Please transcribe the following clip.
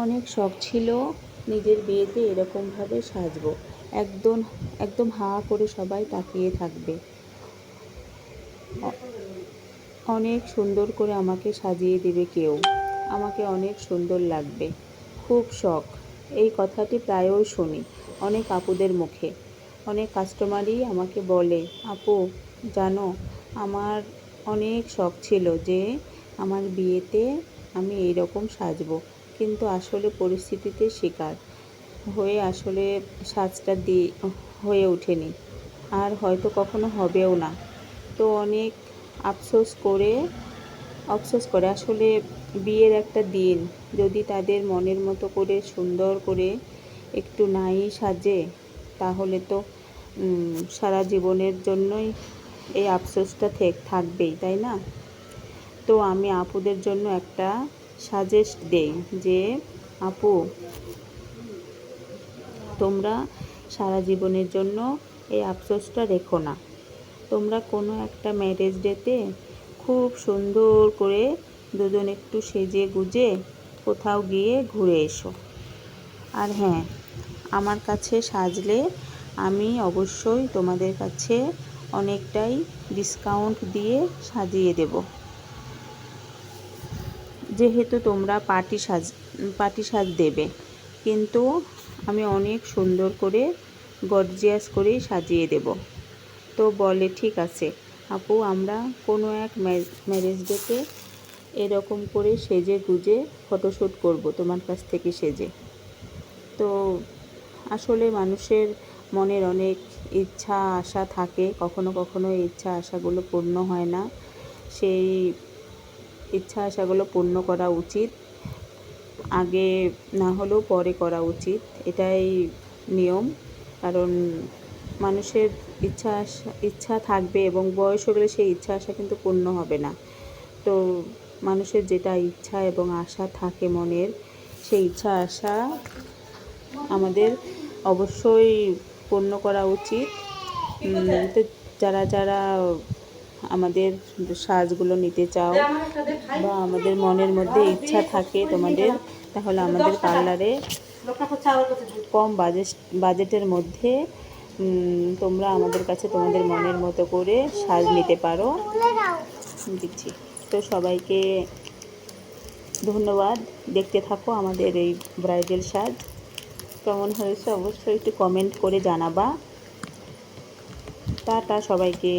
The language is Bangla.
অনেক শখ ছিল নিজের বিয়েতে এরকমভাবে সাজবো, একদম একদম হা করে সবাই তাকিয়ে থাকবে, অনেক সুন্দর করে আমাকে সাজিয়ে দেবে কেউ, আমাকে অনেক সুন্দর লাগবে, খুব শখ। এই কথাটি প্রায়ই শুনি অনেক আপুদের মুখে। অনেক কাস্টমারই আমাকে বলে, আপু জানো, আমার অনেক শখ ছিল যে আমার বিয়েতে আমি এইরকম সাজবো, কিন্তু আসলে পরিস্থিতিতে শিকার হয়ে আসলে সাজটা হয়ে ওঠেনি, আর হয়তো কখনো হবেও না। তো অনেক আফসোস করে আসলে বিয়ের একটা দিন যদি তাদের মনের মতো করে সুন্দর করে একটু নাই সাজে, তাহলে তো সারা জীবনের জন্যই এই আফসোসটা থাকবেই, তাই না? তো আমি আপুদের জন্য একটা সাজেস্ট দেই যে, আপু তোমরা সারা জীবনের জন্য এই আফসোসটা রেখো না। তোমরা কোনো একটা ম্যারেজ ডেতে খুব সুন্দর করে দুজন একটু সেজে গুজে কোথাও গিয়ে ঘুরে এসো। আর হ্যাঁ, আমার কাছে সাজলে আমি অবশ্যই তোমাদের কাছে অনেকটাই ডিসকাউন্ট দিয়ে সাজিয়ে দেব, যেহেতু তোমরা পার্টি সাজ দেবে, কিন্তু আমি অনেক সুন্দর করে গর্জিয়াস করেই সাজিয়ে দেব। তো বলে, ঠিক আছে আপু, আমরা কোনো এক ম্যারেজ ডেতে এরকম করে সেজে গুজে ফটোশ্যুট করব তোমার কাছ থেকে সেজে। তো আসলে মানুষের মনের অনেক ইচ্ছা আশা থাকে, কখনো কখনো এই ইচ্ছা আশাগুলো পূর্ণ হয় না। সেই ইচ্ছা আশাগুলো পূর্ণ করা উচিত, আগে না হলেও পরে করা উচিত, এটাই নিয়ম। কারণ মানুষের ইচ্ছা থাকবে এবং বয়স হয়ে গেলে সেই ইচ্ছা আশা কিন্তু পূর্ণ হবে না। তো মানুষের যেটা ইচ্ছা এবং আশা থাকে মনের, সেই ইচ্ছা আশা আমাদের অবশ্যই পূর্ণ করা উচিত। তো যারা যারা আমাদের সাজগুলো নিতে চাও বা আমাদের মনের মধ্যে ইচ্ছা থাকে তোমাদের, তাহলে আমাদের পার্লারে কম বাজেটের মধ্যে তোমরা আমাদের কাছে তোমাদের মনের মতো করে সাজ নিতে পারো, দিচ্ছি। তো সবাইকে ধন্যবাদ, দেখতে থাকো আমাদের এই ব্রাইডাল সাজ। কেমন হয়েছে অবশ্যই একটু কমেন্ট করে জানাবা। টাটা সবাইকে।